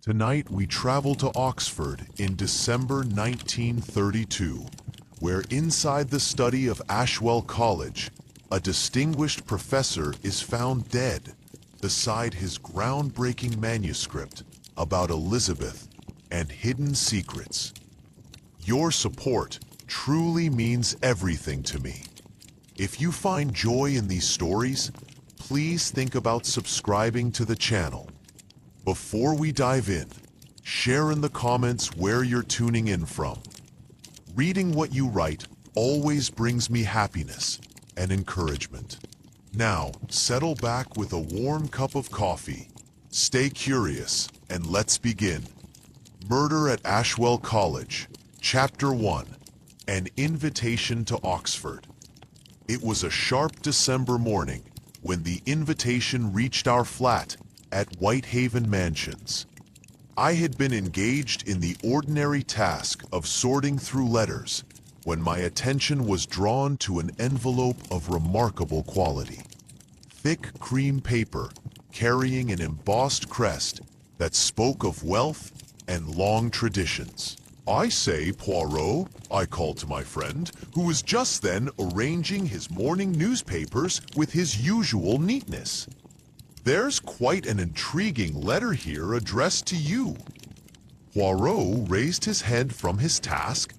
Tonight we travel to Oxford in December 1932, where inside the study of Ashwell College, a distinguished professor is found dead beside his groundbreaking manuscript about Elizabeth and hidden secrets. Your support truly means everything to me. If you find joy in these stories, please think about subscribing to the channel. Before we dive in, share in the comments where you're tuning in from. Reading what you write always brings me happiness and encouragement. Now, settle back with a warm cup of coffee, stay curious, and let's begin. Murder at Ashwell College, Chapter 1, An Invitation to Oxford. It was a sharp December morning when the invitation reached our flat at Whitehaven Mansions. I had been engaged in the ordinary task of sorting through letters when my attention was drawn to an envelope of remarkable quality. Thick cream paper carrying an embossed crest that spoke of wealth and long traditions. "I say, Poirot," I called to my friend, who was just then arranging his morning newspapers with his usual neatness. "There's quite an intriguing letter here addressed to you." Poirot raised his head from his task,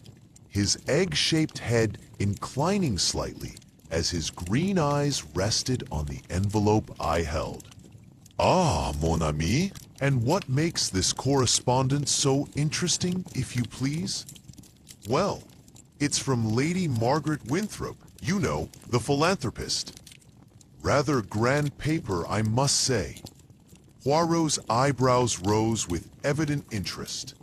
his egg-shaped head inclining slightly as his green eyes rested on the envelope I held. "Ah, mon ami, and what makes this correspondence so interesting, if you please?" "Well, it's from Lady Margaret Winthrop, you know, the philanthropist." Rather grand paper, I must say. Poirot's eyebrows rose with evident interest.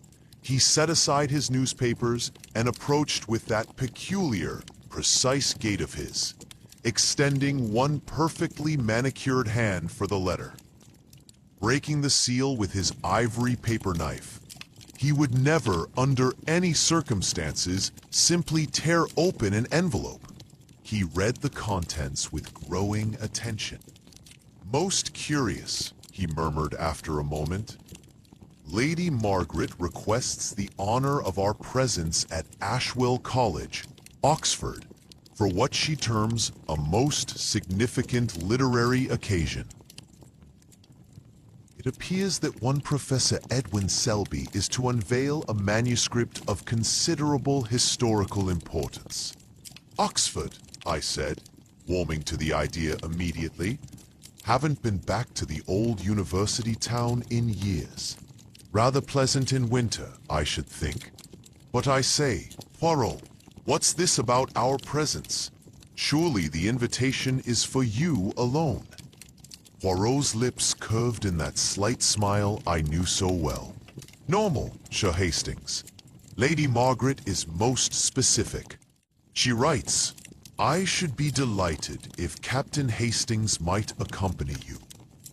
He set aside his newspapers and approached with that peculiar, precise gait of his, extending one perfectly manicured hand for the letter. Breaking the seal with his ivory paper knife, he would never, under any circumstances, simply tear open an envelope. He read the contents with growing attention. "Most curious," he murmured after a moment. "Lady Margaret requests the honor of our presence at Ashwell College, Oxford, for what she terms a most significant literary occasion. It appears that one Professor Edwin Selby is to unveil a manuscript of considerable historical importance." "Oxford," I said, warming to the idea immediately. "Haven't been back to the old university town in years. Rather pleasant in winter, I should think. But I say, Poirot, what's this about our presence? Surely the invitation is for you alone." Poirot's lips curved in that slight smile I knew so well. "Normal, Sir Hastings. Lady Margaret is most specific. She writes, 'I should be delighted if Captain Hastings might accompany you,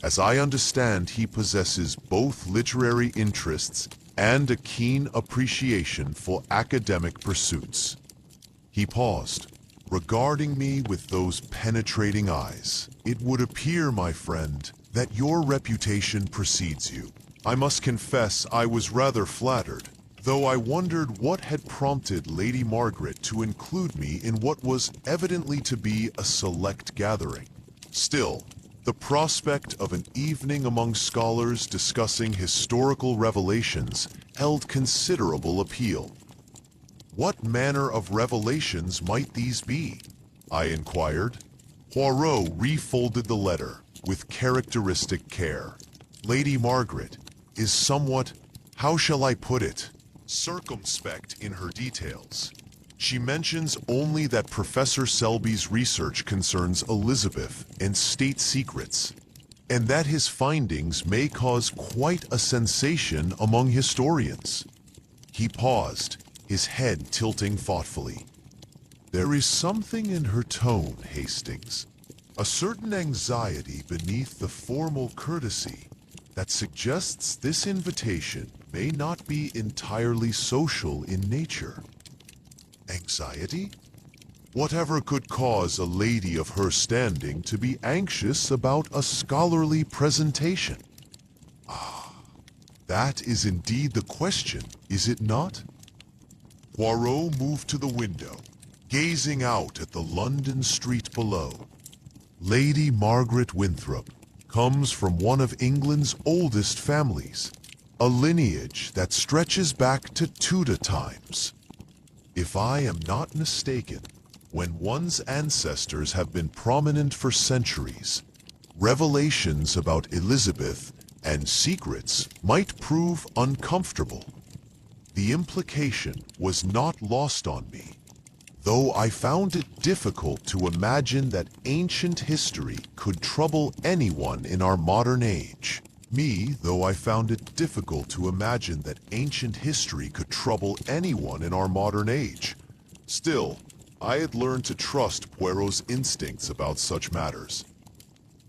as I understand he possesses both literary interests and a keen appreciation for academic pursuits.'" He paused, regarding me with those penetrating eyes. "It would appear, my friend, that your reputation precedes you. I must confess I was rather flattered, though I wondered what had prompted Lady Margaret to include me in what was evidently to be a select gathering. Still, the prospect of an evening among scholars discussing historical revelations held considerable appeal. "What manner of revelations might these be?" I inquired. Poirot refolded the letter with characteristic care. "Lady Margaret is somewhat, how shall I put it, circumspect in her details. She mentions only that Professor Selby's research concerns Elizabeth and state secrets, and that his findings may cause quite a sensation among historians." He paused, his head tilting thoughtfully. "There is something in her tone, Hastings, a certain anxiety beneath the formal courtesy that suggests this invitation may not be entirely social in nature." "Anxiety? Whatever could cause a lady of her standing to be anxious about a scholarly presentation?" "Ah, That is indeed the question, is it not? Poirot moved to the window, gazing out at the London street below. Lady Margaret Winthrop comes from one of England's oldest families, a lineage that stretches back to Tudor times. If I am not mistaken, when one's ancestors have been prominent for centuries, revelations about Elizabeth and secrets might prove uncomfortable. The implication was not lost on me, though I found it difficult to imagine that ancient history could trouble anyone in our modern age. Though I found it difficult to imagine that ancient history could trouble anyone in our modern age. Still, I had learned to trust Poirot's instincts about such matters.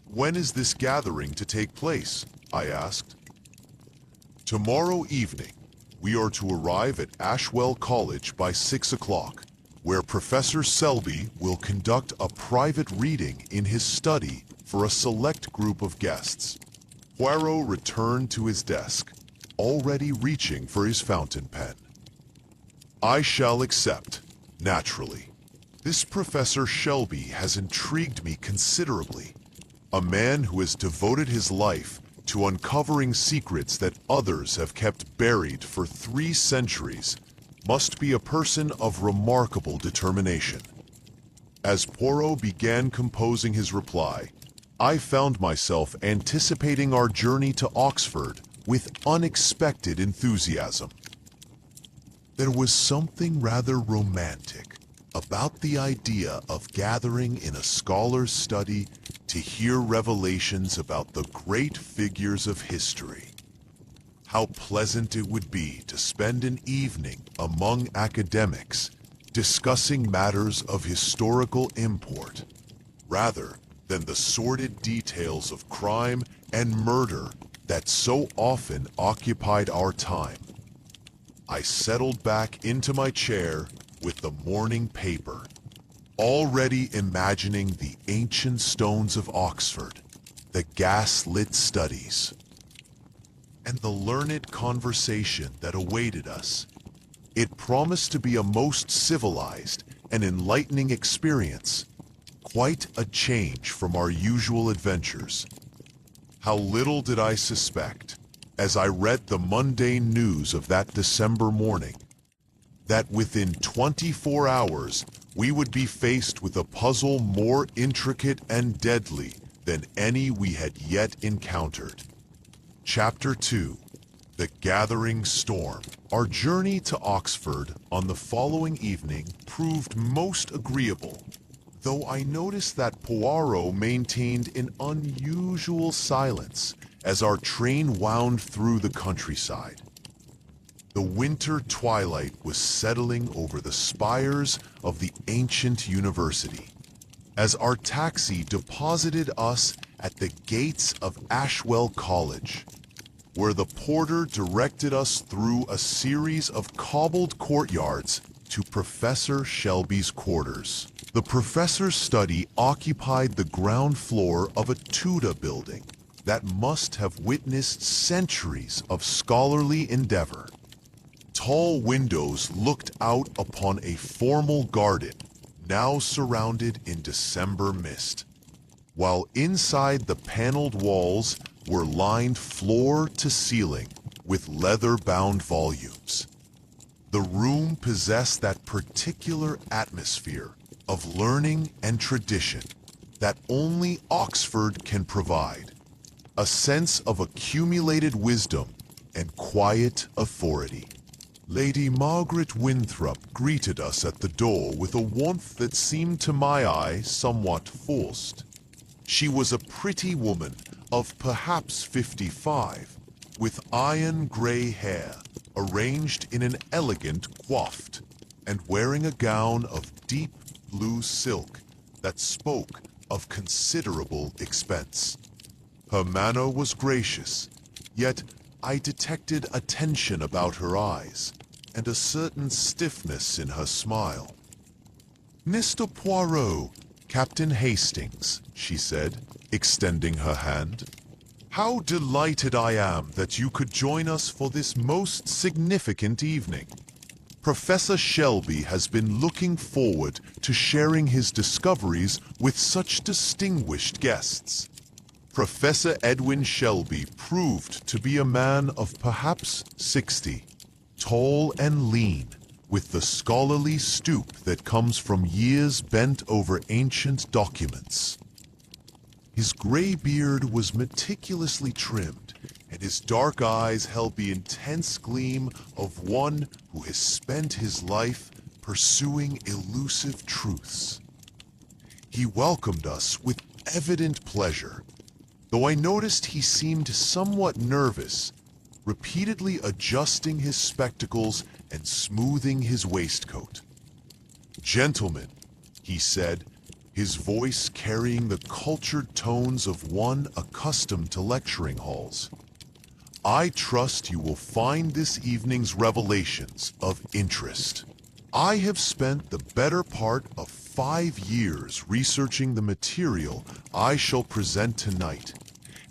"When is this gathering to take place?" I asked. "Tomorrow evening, we are to arrive at Ashwell College by 6 o'clock, where Professor Selby will conduct a private reading in his study for a select group of guests." Poirot returned to his desk, already reaching for his fountain pen. "I shall accept, naturally. This Professor Shelby has intrigued me considerably. A man who has devoted his life to uncovering secrets that others have kept buried for 3 centuries must be a person of remarkable determination." As Poirot began composing his reply, I found myself anticipating our journey to Oxford with unexpected enthusiasm. There was something rather romantic about the idea of gathering in a scholar's study to hear revelations about the great figures of history. How pleasant it would be to spend an evening among academics discussing matters of historical import, rather than the sordid details of crime and murder that so often occupied our time. I settled back into my chair with the morning paper, already imagining the ancient stones of Oxford, the gas-lit studies, and the learned conversation that awaited us. It promised to be a most civilized and enlightening experience, quite a change from our usual adventures. How little did I suspect, as I read the mundane news of that December morning, that within 24 hours we would be faced with a puzzle more intricate and deadly than any we had yet encountered. Chapter 2. The Gathering Storm. Our journey to Oxford on the following evening proved most agreeable, though I noticed that Poirot maintained an unusual silence as our train wound through the countryside. The winter twilight was settling over the spires of the ancient university, as our taxi deposited us at the gates of Ashwell College, where the porter directed us through a series of cobbled courtyards to Professor Shelby's quarters. The professor's study occupied the ground floor of a Tudor building that must have witnessed centuries of scholarly endeavor. Tall windows looked out upon a formal garden, now surrounded in December mist, while inside the paneled walls were lined floor to ceiling with leather-bound volumes. The room possessed that particular atmosphere of learning and tradition that only Oxford can provide, a sense of accumulated wisdom and quiet authority. Lady Margaret Winthrop greeted us at the door with a warmth that seemed to my eye somewhat forced. She was a pretty woman of perhaps 55, with iron-gray hair arranged in an elegant coif, and wearing a gown of deep blue silk that spoke of considerable expense. Her manner was gracious, yet I detected a tension about her eyes and a certain stiffness in her smile. "Mr. Poirot, Captain Hastings," she said, extending her hand. How delighted I am that you could join us for this most significant evening. Professor Shelby has been looking forward to sharing his discoveries with such distinguished guests. Professor Edwin Shelby proved to be a man of perhaps 60, tall and lean, with the scholarly stoop that comes from years bent over ancient documents. His gray beard was meticulously trimmed, and his dark eyes held the intense gleam of one who has spent his life pursuing elusive truths. He welcomed us with evident pleasure, though I noticed he seemed somewhat nervous, repeatedly adjusting his spectacles and smoothing his waistcoat. "Gentlemen," he said, his voice carrying the cultured tones of one accustomed to lecturing halls, "I trust you will find this evening's revelations of interest. I have spent the better part of 5 years researching the material I shall present tonight,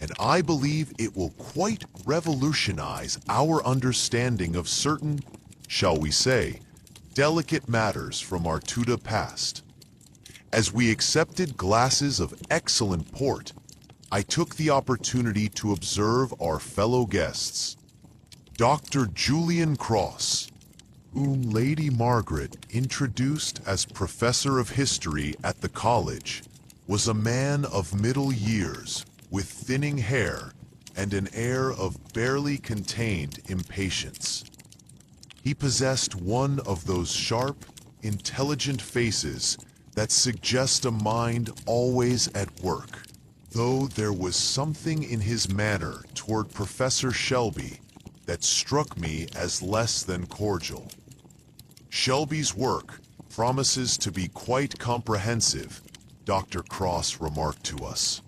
and I believe it will quite revolutionize our understanding of certain, shall we say, delicate matters from our Tudor past. As we accepted glasses of excellent port, I took the opportunity to observe our fellow guests. Dr. Julian Cross, whom Lady Margaret introduced as Professor of History at the college, was a man of middle years, with thinning hair and an air of barely contained impatience. He possessed one of those sharp, intelligent faces that suggest a mind always at work, though there was something in his manner toward Professor Shelby that struck me as less than cordial. Shelby's work promises to be quite comprehensive, Dr. Cross remarked to us,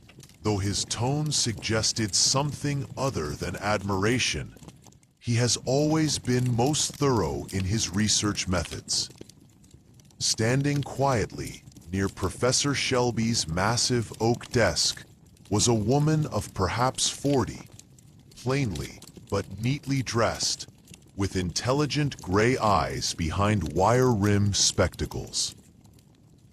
though his tone suggested something other than admiration. He has always been most thorough in his research methods. Standing quietly near Professor Shelby's massive oak desk was a woman of perhaps 40, plainly but neatly dressed, with intelligent gray eyes behind wire-rimmed spectacles.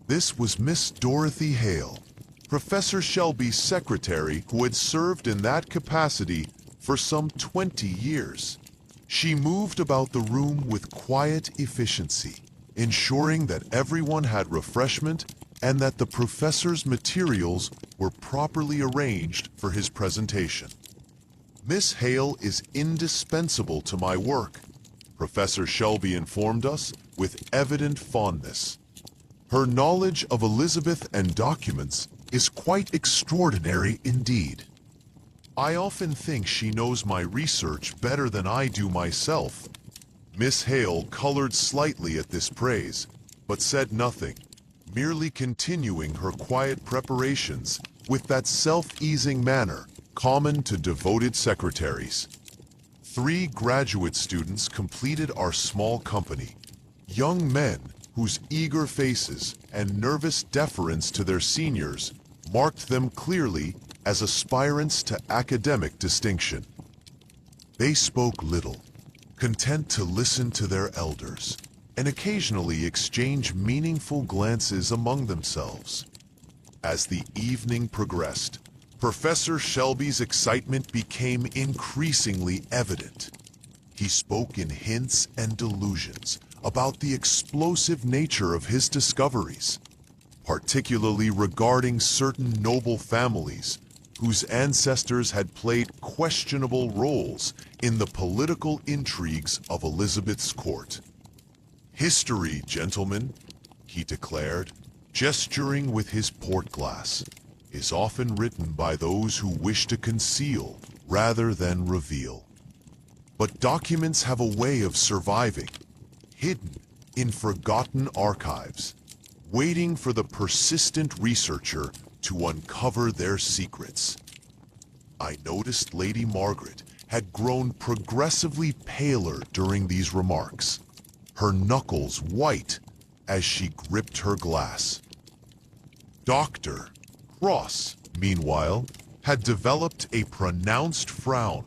This was Miss Dorothy Hale, Professor Shelby's secretary, who had served in that capacity for some 20 years. She moved about the room with quiet efficiency, ensuring that everyone had refreshment and that the professor's materials were properly arranged for his presentation. Miss Hale is indispensable to my work, Professor Shelby informed us with evident fondness. Her knowledge of Elizabeth and documents is quite extraordinary indeed. I often think she knows my research better than I do myself. Miss Hale colored slightly at this praise, but said nothing, merely continuing her quiet preparations with that self-easing manner common to devoted secretaries. 3 graduate students completed our small company, young men whose eager faces and nervous deference to their seniors marked them clearly as aspirants to academic distinction. They spoke little, content to listen to their elders, and occasionally exchange meaningful glances among themselves. As the evening progressed, Professor Shelby's excitement became increasingly evident. He spoke in hints and delusions about the explosive nature of his discoveries, particularly regarding certain noble families whose ancestors had played questionable roles in the political intrigues of Elizabeth's court. "History, gentlemen," he declared, gesturing with his port glass, "is often written by those who wish to conceal rather than reveal. But documents have a way of surviving, hidden in forgotten archives, waiting for the persistent researcher to uncover their secrets." I noticed Lady Margaret had grown progressively paler during these remarks, her knuckles white as she gripped her glass. Dr. Cross, meanwhile, had developed a pronounced frown,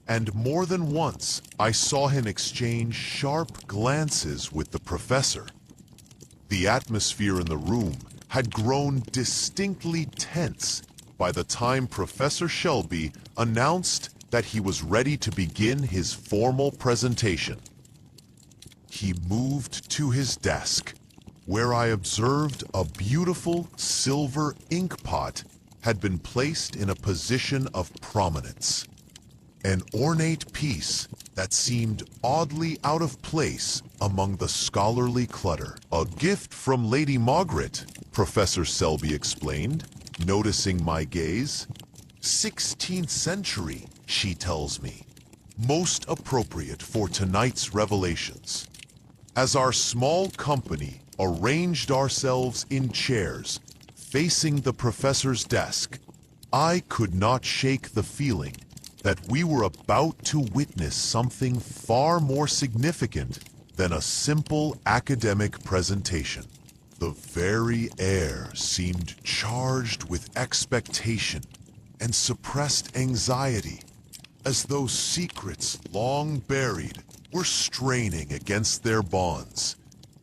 and more than once I saw him exchange sharp glances with the professor. The atmosphere in the room had grown distinctly tense by the time Professor Shelby announced that he was ready to begin his formal presentation. He moved to his desk, where I observed a beautiful silver ink pot had been placed in a position of prominence. An ornate piece that seemed oddly out of place among the scholarly clutter. "A gift from Lady Margaret," Professor Selby explained, noticing my gaze. "16th century, she tells me. Most appropriate for tonight's revelations." As our small company arranged ourselves in chairs facing the professor's desk, I could not shake the feeling that we were about to witness something far more significant than a simple academic presentation. The very air seemed charged with expectation and suppressed anxiety, as though secrets long buried were straining against their bonds,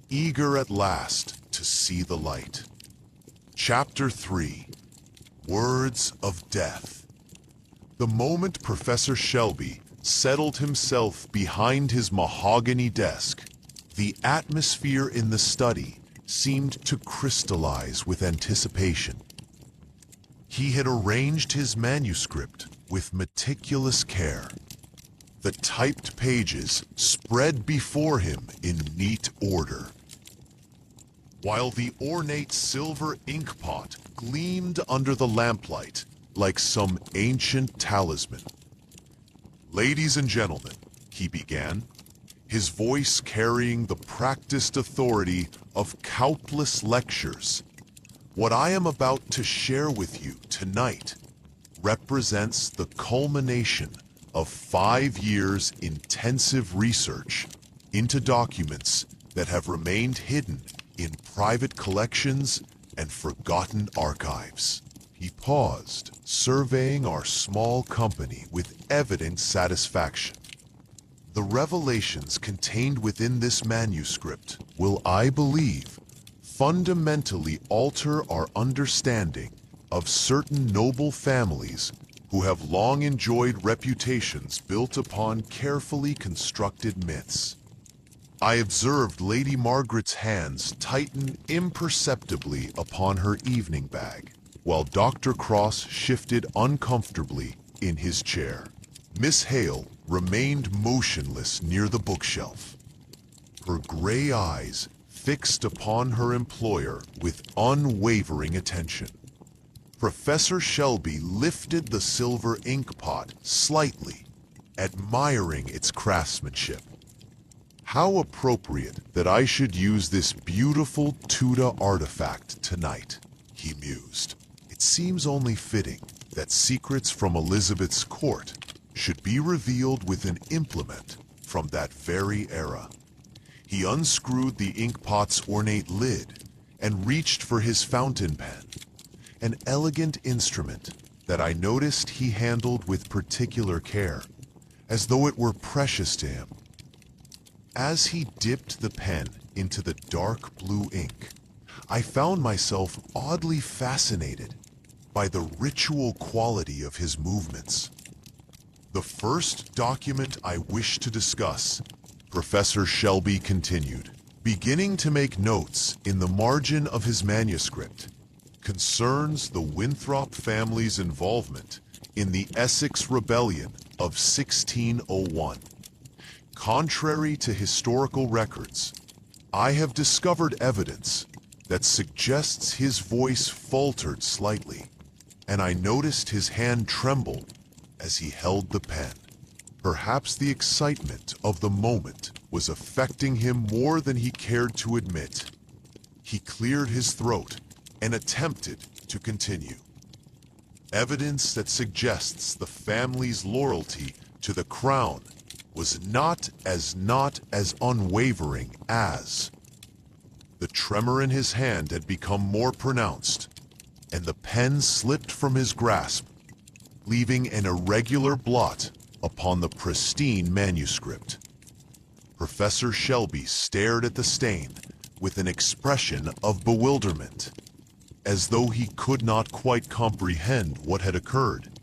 eager at last to see the light. Chapter 3. Words of Death. The moment Professor Shelby settled himself behind his mahogany desk, the atmosphere in the study seemed to crystallize with anticipation. He had arranged his manuscript with meticulous care. The typed pages spread before him in neat order, while the ornate silver ink pot gleamed under the lamplight like some ancient talisman. "Ladies and gentlemen," he began, his voice carrying the practiced authority of countless lectures, "what I am about to share with you tonight represents the culmination of 5 years' intensive research into documents that have remained hidden in private collections and forgotten archives." He paused, surveying our small company with evident satisfaction. "The revelations contained within this manuscript will, I believe, fundamentally alter our understanding of certain noble families who have long enjoyed reputations built upon carefully constructed myths." I observed Lady Margaret's hands tighten imperceptibly upon her evening bag, while Dr. Cross shifted uncomfortably in his chair. Miss Hale remained motionless near the bookshelf, her gray eyes fixed upon her employer with unwavering attention. Professor Shelby lifted the silver ink pot slightly, admiring its craftsmanship. "How appropriate that I should use this beautiful Tudor artifact tonight," he mused. "It seems only fitting that secrets from Elizabeth's court should be revealed with an implement from that very era." He unscrewed the inkpot's ornate lid and reached for his fountain pen, an elegant instrument that I noticed he handled with particular care, as though it were precious to him. As he dipped the pen into the dark blue ink, I found myself oddly fascinated by the ritual quality of his movements. "The first document I wish to discuss," Professor Shelby continued, beginning to make notes in the margin of his manuscript, "concerns the Winthrop family's involvement in the Essex Rebellion of 1601. Contrary to historical records, I have discovered evidence that suggests his voice faltered slightly, and I noticed his hand tremble as he held the pen. Perhaps the excitement of the moment was affecting him more than he cared to admit. He cleared his throat and attempted to continue. Evidence that suggests the family's loyalty to the crown was not as unwavering as. The tremor in his hand had become more pronounced, and the pen slipped from his grasp leaving an irregular blot upon the pristine manuscript. Professor Shelby stared at the stain with an expression of bewilderment, as though he could not quite comprehend what had occurred.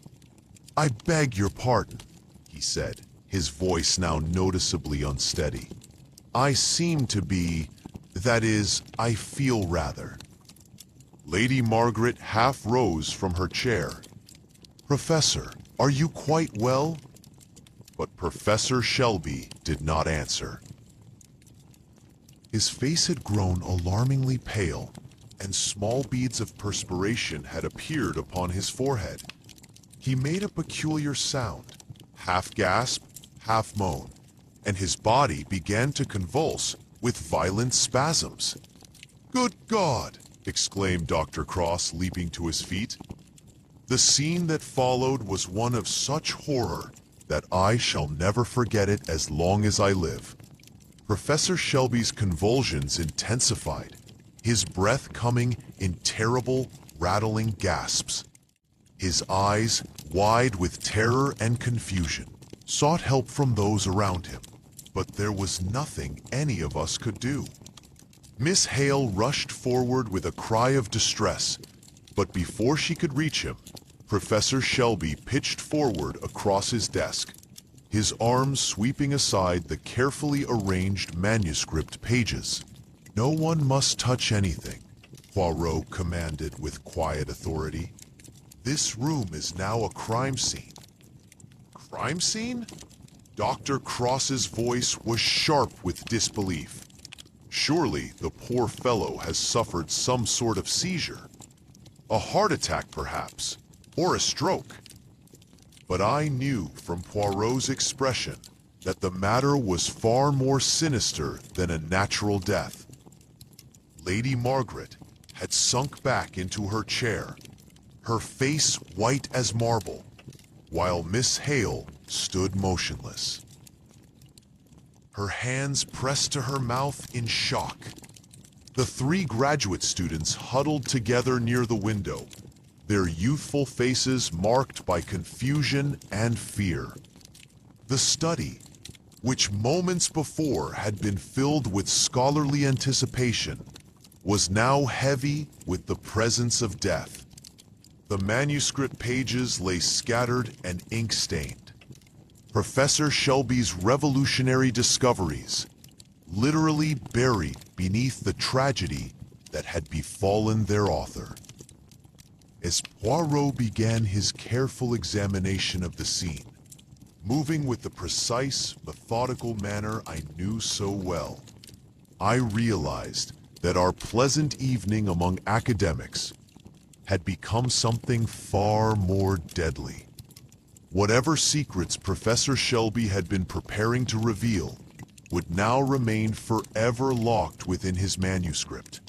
"I beg your pardon," he said, his voice now noticeably unsteady. "I seem to be, that is, I feel rather." Lady Margaret half rose from her chair. "Professor, are you quite well?" But Professor Shelby did not answer. His face had grown alarmingly pale, and small beads of perspiration had appeared upon his forehead. He made a peculiar sound, half gasp, half moan, and his body began to convulse with violent spasms. "Good God!" exclaimed Dr. Cross, leaping to his feet. The scene that followed was one of such horror that I shall never forget it as long as I live. Professor Shelby's convulsions intensified, his breath coming in terrible, rattling gasps. His eyes, wide with terror and confusion, sought help from those around him, but there was nothing any of us could do. Miss Hale rushed forward with a cry of distress, but before she could reach him, Professor Shelby pitched forward across his desk, his arms sweeping aside the carefully arranged manuscript pages. "No one must touch anything," Poirot commanded with quiet authority. "This room is now a crime scene." "Crime scene?" Dr. Cross's voice was sharp with disbelief. Surely the poor fellow has suffered some sort of seizure. A heart attack, perhaps, or a stroke. But I knew from Poirot's expression that the matter was far more sinister than a natural death. Lady Margaret had sunk back into her chair, her face white as marble, while Miss Hale stood motionless, her hands pressed to her mouth in shock. The three graduate students huddled together near the window, their youthful faces marked by confusion and fear. The study, which moments before had been filled with scholarly anticipation, was now heavy with the presence of death. The manuscript pages lay scattered and ink-stained. Professor Shelby's revolutionary discoveries, literally buried beneath the tragedy that had befallen their author. As Poirot began his careful examination of the scene, moving with the precise, methodical manner I knew so well, I realized that our pleasant evening among academics had become something far more deadly. Whatever secrets Professor Shelby had been preparing to reveal would now remain forever locked within his manuscript,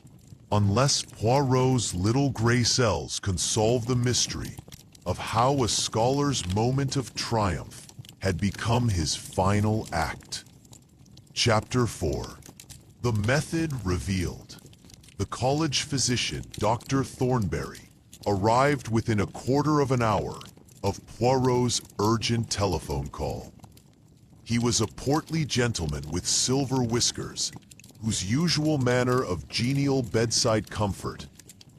unless Poirot's little gray cells could solve the mystery of how a scholar's moment of triumph had become his final act. Chapter 4. The Method Revealed. The college physician, Dr. Thornberry, arrived within a quarter of an hour of Poirot's urgent telephone call. He was a portly gentleman with silver whiskers, whose usual manner of genial bedside comfort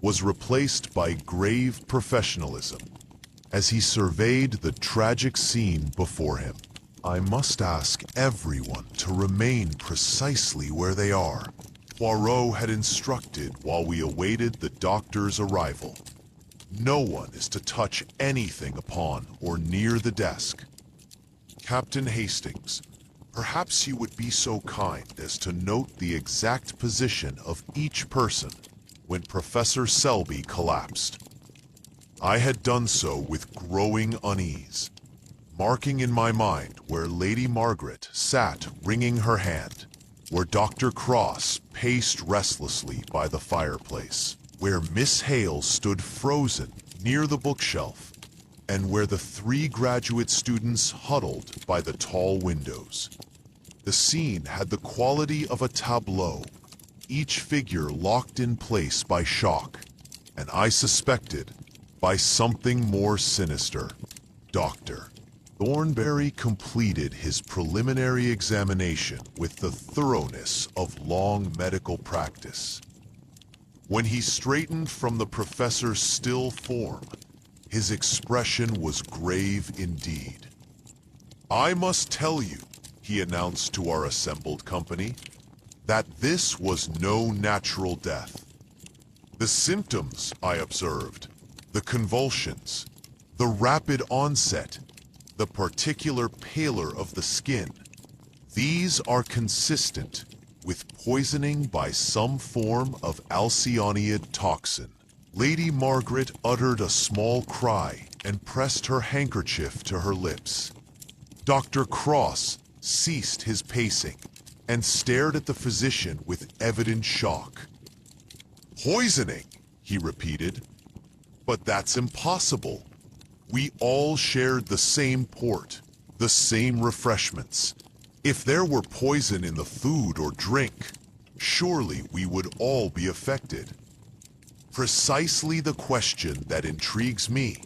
was replaced by grave professionalism as he surveyed the tragic scene before him. "I must ask everyone to remain precisely where they are," Poirot had instructed while we awaited the doctor's arrival. "No one is to touch anything upon or near the desk. Captain Hastings, perhaps you would be so kind as to note the exact position of each person when Professor Selby collapsed." I had done so with growing unease, marking in my mind where Lady Margaret sat wringing her hand, where Dr. Cross paced restlessly by the fireplace, where Miss Hale stood frozen near the bookshelf, and where the three graduate students huddled by the tall windows. The scene had the quality of a tableau, each figure locked in place by shock, and I suspected by something more sinister. Doctor. Thornberry completed his preliminary examination with the thoroughness of long medical practice. When he straightened from the professor's still form, his expression was grave indeed. "I must tell you," he announced to our assembled company, "that this was no natural death. The symptoms I observed, the convulsions, the rapid onset, the particular pallor of the skin, these are consistent with poisoning by some form of alcyoniad toxin." Lady Margaret uttered a small cry and pressed her handkerchief to her lips. Dr. Cross ceased his pacing and stared at the physician with evident shock. "Poisoning," he repeated. "But that's impossible. We all shared the same port, the same refreshments. If there were poison in the food or drink, surely we would all be affected." "Precisely the question that intrigues me,"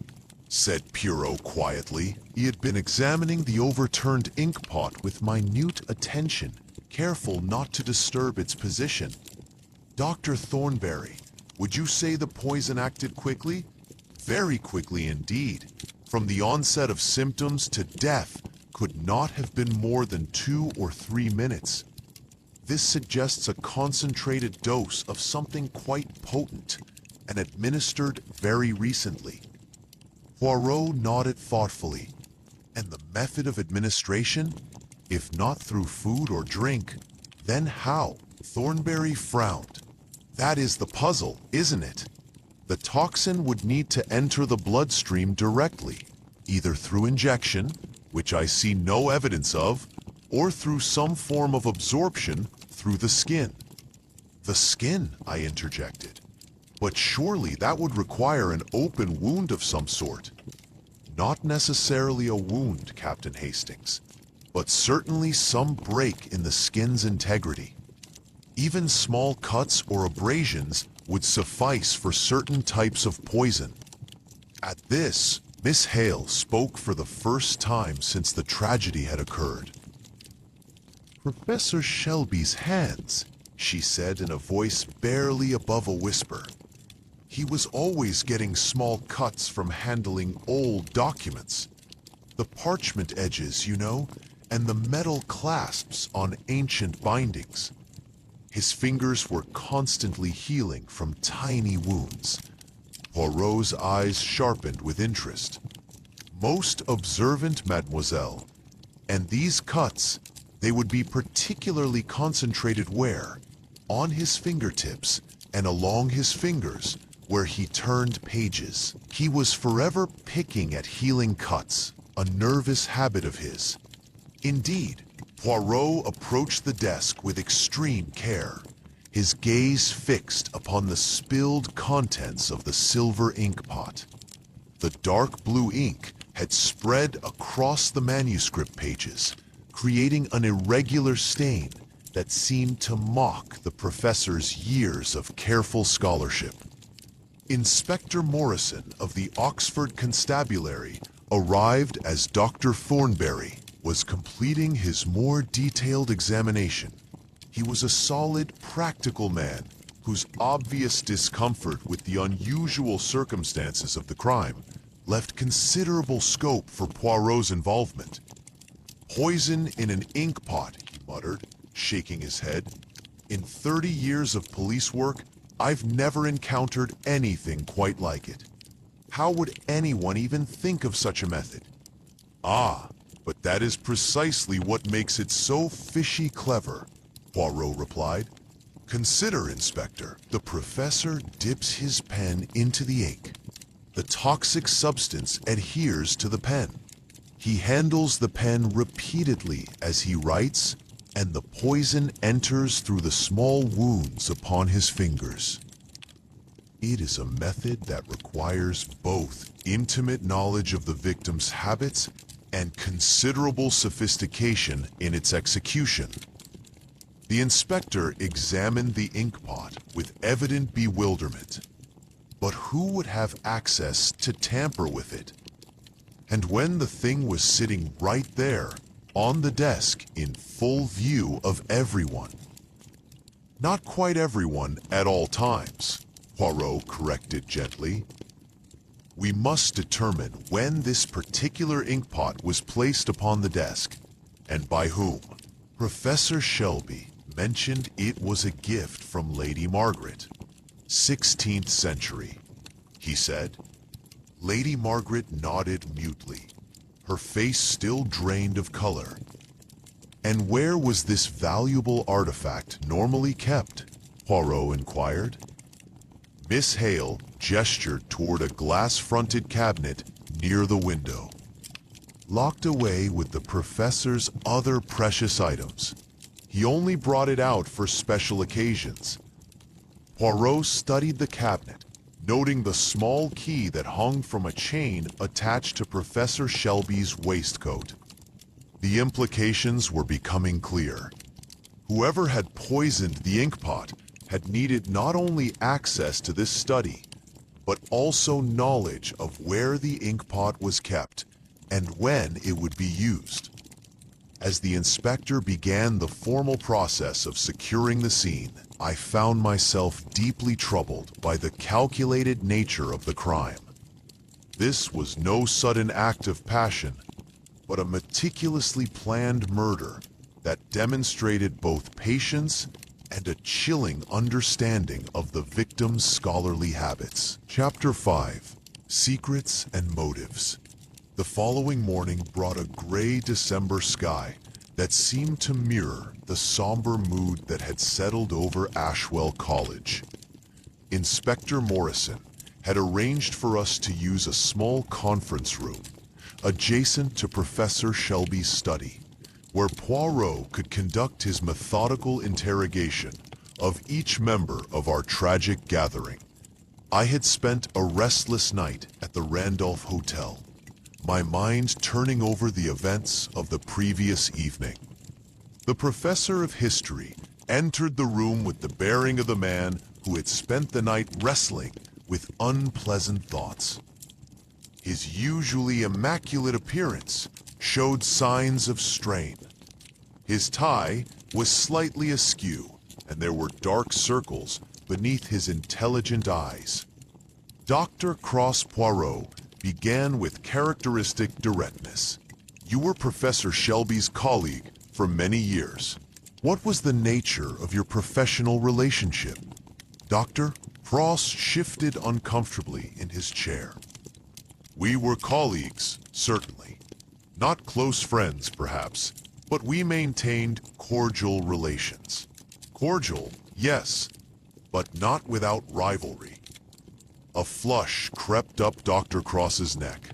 said Poirot quietly. He had been examining the overturned inkpot with minute attention, careful not to disturb its position. "Dr. Thornberry, would you say the poison acted quickly?" "Very quickly indeed. From the onset of symptoms to death could not have been more than 2 or 3 minutes. This suggests a concentrated dose of something quite potent, and administered very recently." Poirot nodded thoughtfully. "And the method of administration? If not through food or drink, then how?" Thornberry frowned. "That is the puzzle, isn't it? The toxin would need to enter the bloodstream directly, either through injection, which I see no evidence of, or through some form of absorption through the skin." "The skin," I interjected. "But surely that would require an open wound of some sort." "Not necessarily a wound, Captain Hastings, but certainly some break in the skin's integrity. Even small cuts or abrasions would suffice for certain types of poison." At this, Miss Hale spoke for the first time since the tragedy had occurred. "Professor Shelby's hands," she said in a voice barely above a whisper. "He was always getting small cuts from handling old documents. The parchment edges, you know, and the metal clasps on ancient bindings. His fingers were constantly healing from tiny wounds." Poirot's eyes sharpened with interest. "Most observant, mademoiselle. And these cuts, they would be particularly concentrated where? On his fingertips and along his fingers, where he turned pages. He was forever picking at healing cuts, a nervous habit of his. Indeed, Poirot approached the desk with extreme care, his gaze fixed upon the spilled contents of the silver inkpot. The dark blue ink had spread across the manuscript pages, creating an irregular stain that seemed to mock the professor's years of careful scholarship. Inspector Morrison of the Oxford Constabulary arrived as Dr. Thornberry was completing his more detailed examination. He was a solid, practical man whose obvious discomfort with the unusual circumstances of the crime left considerable scope for Poirot's involvement. "Poison in an inkpot," he muttered, shaking his head. "In 30 years of police work, I've never encountered anything quite like it. How would anyone even think of such a method?" "Ah, but that is precisely what makes it so fishy clever," Poirot replied. "Consider, Inspector. The professor dips his pen into the ink. The toxic substance adheres to the pen. He handles the pen repeatedly as he writes, and the poison enters through the small wounds upon his fingers. It is a method that requires both intimate knowledge of the victim's habits and considerable sophistication in its execution." The inspector examined the inkpot with evident bewilderment. But who would have access to tamper with it? And when the thing was sitting right there, on the desk, in full view of everyone. Not quite everyone at all times, Poirot corrected gently. We must determine when this particular inkpot was placed upon the desk, and by whom. Professor Shelby mentioned it was a gift from Lady Margaret. 16th century, he said. Lady Margaret nodded mutely, her face still drained of color. And where was this valuable artifact normally kept? Poirot inquired. Miss Hale gestured toward a glass-fronted cabinet near the window. Locked away with the professor's other precious items. He only brought it out for special occasions. Poirot studied the cabinet, noting the small key that hung from a chain attached to Professor Shelby's waistcoat. The implications were becoming clear. Whoever had poisoned the inkpot had needed not only access to this study, but also knowledge of where the inkpot was kept and when it would be used. As the inspector began the formal process of securing the scene, I found myself deeply troubled by the calculated nature of the crime. This was no sudden act of passion, but a meticulously planned murder that demonstrated both patience and a chilling understanding of the victim's scholarly habits. Chapter 5. Secrets and Motives. The following morning brought a gray December sky that seemed to mirror the somber mood that had settled over Ashwell College. Inspector Morrison had arranged for us to use a small conference room adjacent to Professor Shelby's study, where Poirot could conduct his methodical interrogation of each member of our tragic gathering. I had spent a restless night at the Randolph Hotel, my mind turning over the events of the previous evening. The professor of history entered the room with the bearing of the man who had spent the night wrestling with unpleasant thoughts. His usually immaculate appearance showed signs of strain. His tie was slightly askew, and there were dark circles beneath his intelligent eyes. Dr. Cross Poirot began with characteristic directness. You were Professor Shelby's colleague for many years. What was the nature of your professional relationship? Dr. Cross shifted uncomfortably in his chair. We were colleagues, certainly. Not close friends, perhaps, but we maintained cordial relations. Cordial, yes, but not without rivalry. A flush crept up Dr. Cross's neck.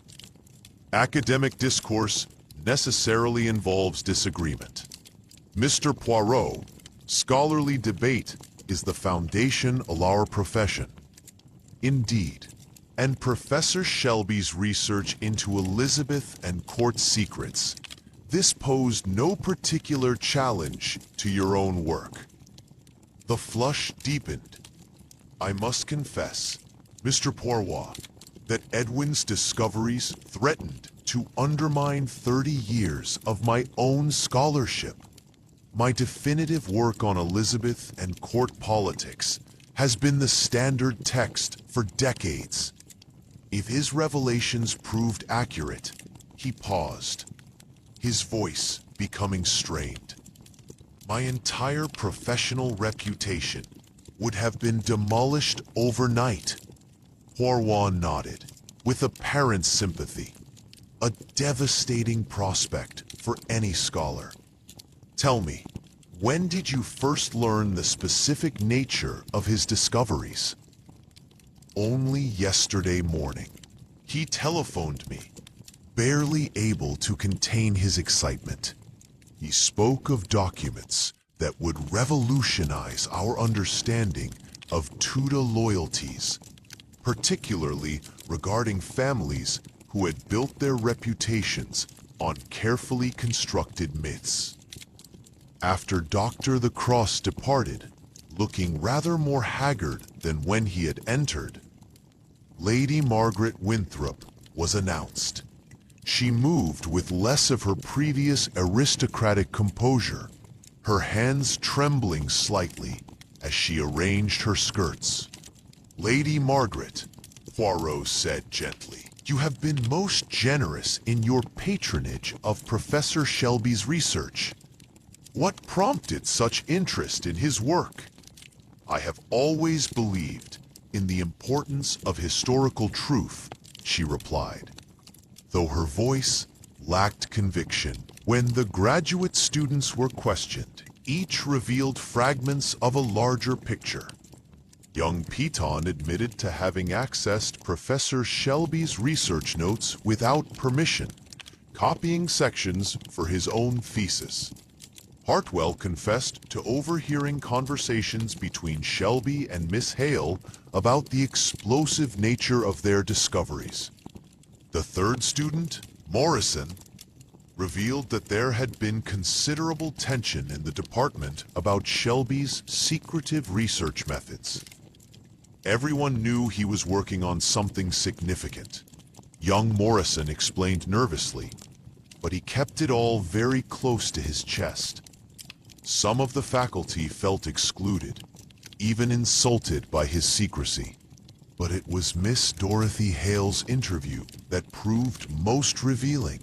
Academic discourse necessarily involves disagreement. Mr. Poirot, scholarly debate is the foundation of our profession. Indeed, and Professor Shelby's research into Elizabeth and court secrets, this posed no particular challenge to your own work. The flush deepened. I must confess, Mr. Poirot, that Edwin's discoveries threatened to undermine 30 years of my own scholarship. My definitive work on Elizabeth and court politics has been the standard text for decades. If his revelations proved accurate, he paused, his voice becoming strained. My entire professional reputation would have been demolished overnight. Poirot nodded, with apparent sympathy. A devastating prospect for any scholar. Tell me, when did you first learn the specific nature of his discoveries? Only yesterday morning. He telephoned me, barely able to contain his excitement. He spoke of documents that would revolutionize our understanding of Tudor loyalties, particularly regarding families who had built their reputations on carefully constructed myths. After Dr. the Cross departed, looking rather more haggard than when he had entered, Lady Margaret Winthrop was announced. She moved with less of her previous aristocratic composure, her hands trembling slightly as she arranged her skirts. "Lady Margaret," Poirot said gently, "you have been most generous in your patronage of Professor Shelby's research. What prompted such interest in his work?" "I have always believed in the importance of historical truth," she replied, though her voice lacked conviction. When the graduate students were questioned, each revealed fragments of a larger picture. Young Piton admitted to having accessed Professor Shelby's research notes without permission, copying sections for his own thesis. Hartwell confessed to overhearing conversations between Shelby and Miss Hale about the explosive nature of their discoveries. The third student, Morrison, revealed that there had been considerable tension in the department about Shelby's secretive research methods. Everyone knew he was working on something significant. Young Morrison explained nervously, but he kept it all very close to his chest. Some of the faculty felt excluded, even insulted by his secrecy. But it was Miss Dorothy Hale's interview that proved most revealing.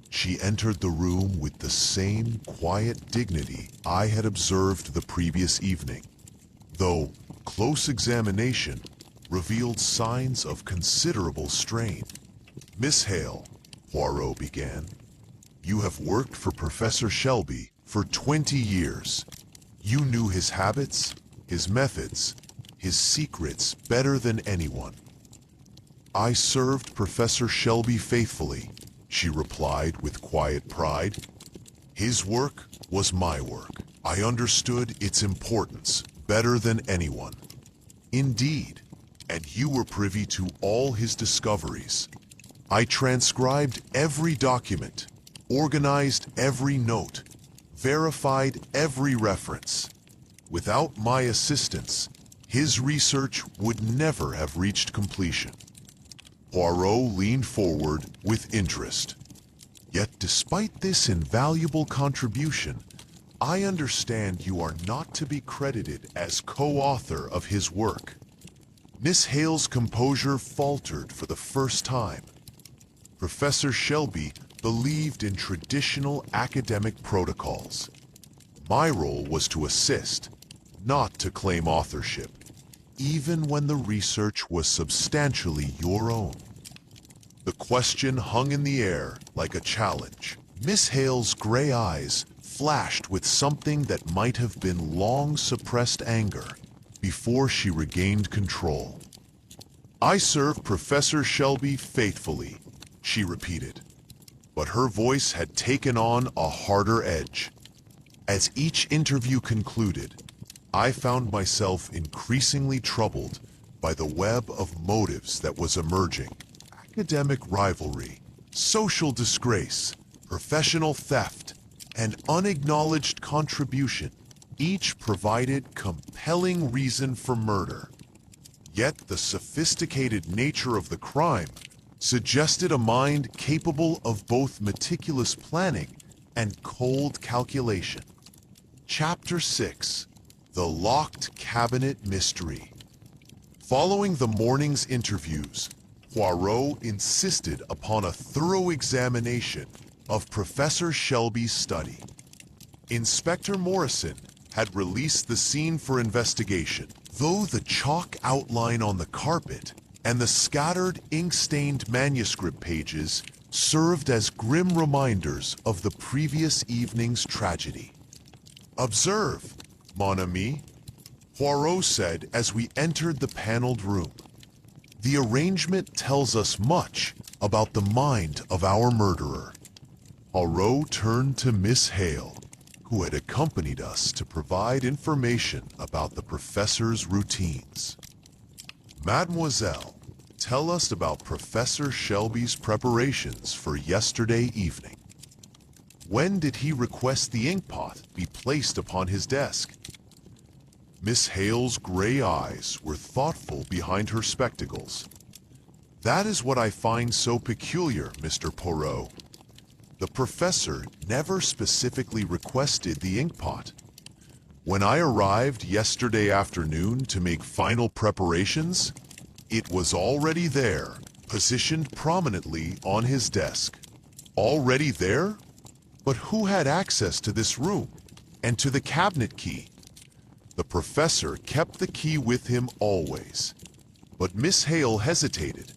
She entered the room with the same quiet dignity I had observed the previous evening, though close examination revealed signs of considerable strain. "Miss Hale," Poirot began, "you have worked for Professor Shelby for 20 years. You knew his habits, his methods, his secrets better than anyone." "I served Professor Shelby faithfully," she replied with quiet pride. "His work was my work. I understood its importance better than anyone." "Indeed, and you were privy to all his discoveries. I transcribed every document, organized every note, verified every reference. Without my assistance, his research would never have reached completion." Poirot leaned forward with interest. "Yet despite this invaluable contribution, I understand you are not to be credited as co-author of his work." Miss Hale's composure faltered for the first time. Professor Shelby believed in traditional academic protocols. My role was to assist, not to claim authorship, even when the research was substantially your own. The question hung in the air like a challenge. Miss Hale's gray eyes flashed with something that might have been long-suppressed anger before she regained control. "I served Professor Shelby faithfully," she repeated, but her voice had taken on a harder edge. As each interview concluded, I found myself increasingly troubled by the web of motives that was emerging. Academic rivalry, social disgrace, professional theft, and unacknowledged contribution each provided compelling reason for murder. Yet the sophisticated nature of the crime suggested a mind capable of both meticulous planning and cold calculation. Chapter 6: The Locked Cabinet Mystery. Following the morning's interviews, Poirot insisted upon a thorough examination of Professor Shelby's study. Inspector Morrison had released the scene for investigation, though the chalk outline on the carpet and the scattered ink-stained manuscript pages served as grim reminders of the previous evening's tragedy. "Observe, mon ami," Poirot said as we entered the paneled room. "The arrangement tells us much about the mind of our murderer." Poirot turned to Miss Hale, who had accompanied us to provide information about the professor's routines. "Mademoiselle, tell us about Professor Shelby's preparations for yesterday evening. When did he request the inkpot be placed upon his desk?" Miss Hale's gray eyes were thoughtful behind her spectacles. That is what I find so peculiar, Mr. Poirot. The professor never specifically requested the inkpot. When I arrived yesterday afternoon to make final preparations, it was already there, positioned prominently on his desk. Already there? But who had access to this room and to the cabinet key? The professor kept the key with him always, but Miss Hale hesitated.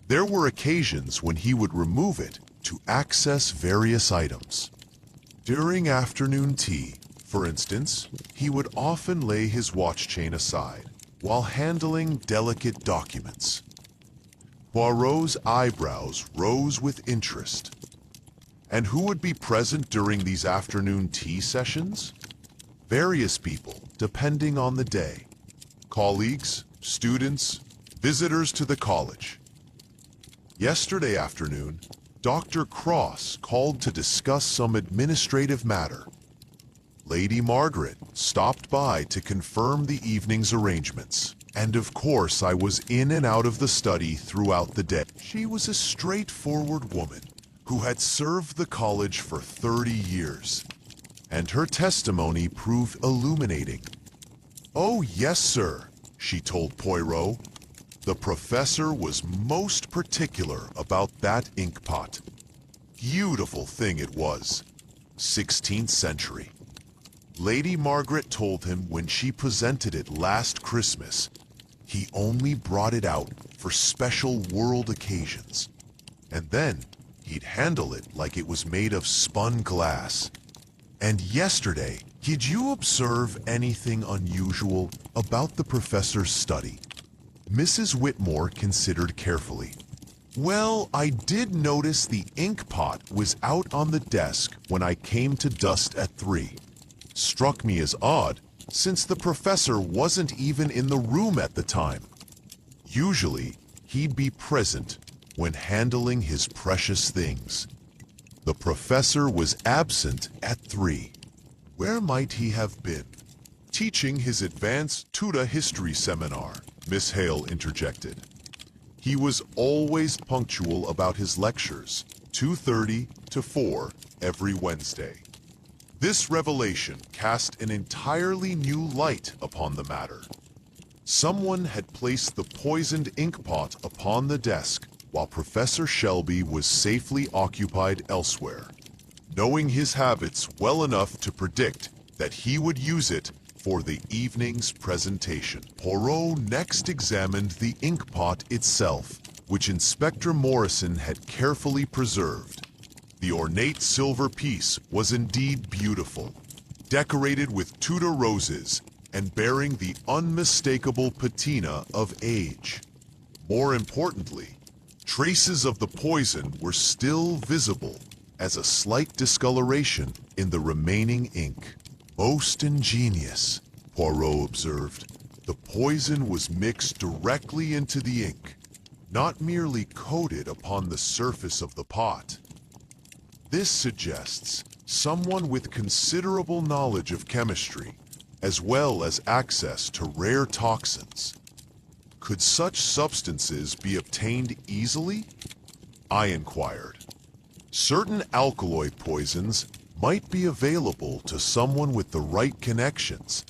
There were occasions when he would remove it to access various items. During afternoon tea, for instance, he would often lay his watch chain aside while handling delicate documents. Poirot's eyebrows rose with interest. And who would be present during these afternoon tea sessions? Various people, depending on the day. Colleagues, students, visitors to the college. Yesterday afternoon, Dr. Cross called to discuss some administrative matter. Lady Margaret stopped by to confirm the evening's arrangements. And of course, I was in and out of the study throughout the day. She was a straightforward woman who had served the college for 30 years. And her testimony proved illuminating. "Oh, yes, sir," she told Poirot. "The professor was most particular about that inkpot. Beautiful thing it was. 16th century. Lady Margaret told him when she presented it last Christmas, he only brought it out for special world occasions. And then he'd handle it like it was made of spun glass. And yesterday, did you observe anything unusual about the professor's study?" Mrs. Whitmore considered carefully. "Well, I did notice the inkpot was out on the desk when I came to dust at 3. Struck me as odd, since the professor wasn't even in the room at the time. Usually, he'd be present when handling his precious things. The professor was absent at 3. Where might he have been?" "Teaching his advanced Tudor history seminar," Miss Hale interjected. "He was always punctual about his lectures, 2:30 to 4 every Wednesday." This revelation cast an entirely new light upon the matter. Someone had placed the poisoned inkpot upon the desk while Professor Shelby was safely occupied elsewhere, knowing his habits well enough to predict that he would use it for the evening's presentation. Poirot next examined the inkpot itself, which Inspector Morrison had carefully preserved. The ornate silver piece was indeed beautiful, decorated with Tudor roses and bearing the unmistakable patina of age. More importantly, traces of the poison were still visible as a slight discoloration in the remaining ink. "Most ingenious," Poirot observed. "The poison was mixed directly into the ink, not merely coated upon the surface of the pot. This suggests someone with considerable knowledge of chemistry, as well as access to rare toxins. Could such substances be obtained easily?" I inquired. "Certain alkaloid poisons might be available to someone with the right connections.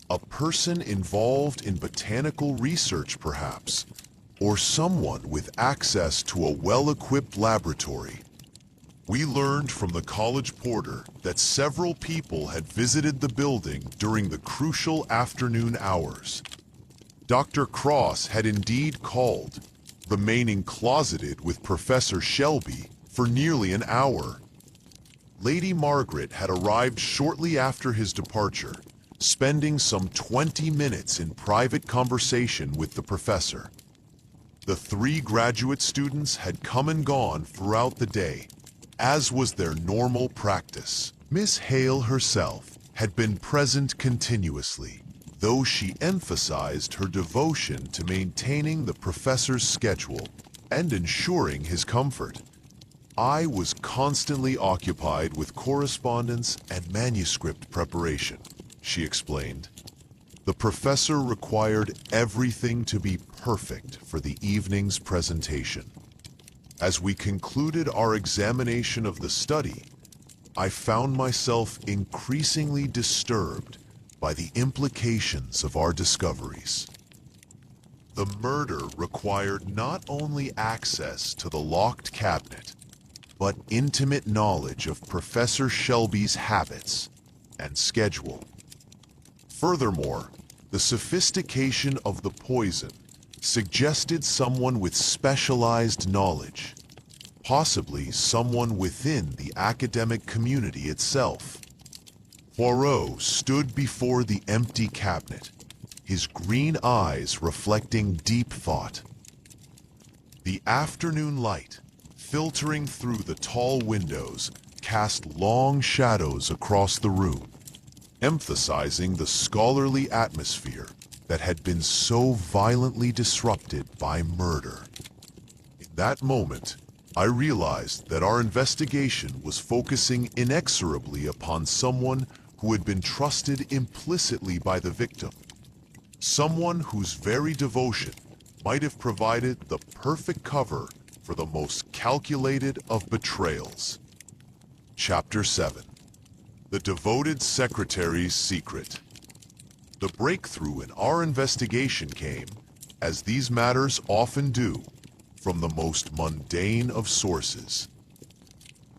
A person involved in botanical research, perhaps, or someone with access to a well-equipped laboratory. We learned from the college porter that several people had visited the building during the crucial afternoon hours. Dr. Cross had indeed called, remaining closeted with Professor Shelby for nearly an hour. Lady Margaret had arrived shortly after his departure, spending some 20 minutes in private conversation with the professor. The 3 graduate students had come and gone throughout the day, as was their normal practice. Miss Hale herself had been present continuously, though she emphasized her devotion to maintaining the professor's schedule and ensuring his comfort. I was constantly occupied with correspondence and manuscript preparation, she explained. The professor required everything to be perfect for the evening's presentation. As we concluded our examination of the study, I found myself increasingly disturbed by the implications of our discoveries. The murder required not only access to the locked cabinet, but intimate knowledge of Professor Shelby's habits and schedule. Furthermore, the sophistication of the poison suggested someone with specialized knowledge, possibly someone within the academic community itself. Poirot stood before the empty cabinet, his green eyes reflecting deep thought. The afternoon light, filtering through the tall windows, cast long shadows across the room, emphasizing the scholarly atmosphere that had been so violently disrupted by murder. In that moment, I realized that our investigation was focusing inexorably upon someone who had been trusted implicitly by the victim, someone whose very devotion might have provided the perfect cover for the most calculated of betrayals. Chapter 7. The Devoted Secretary's Secret. The breakthrough in our investigation came, as these matters often do, from the most mundane of sources.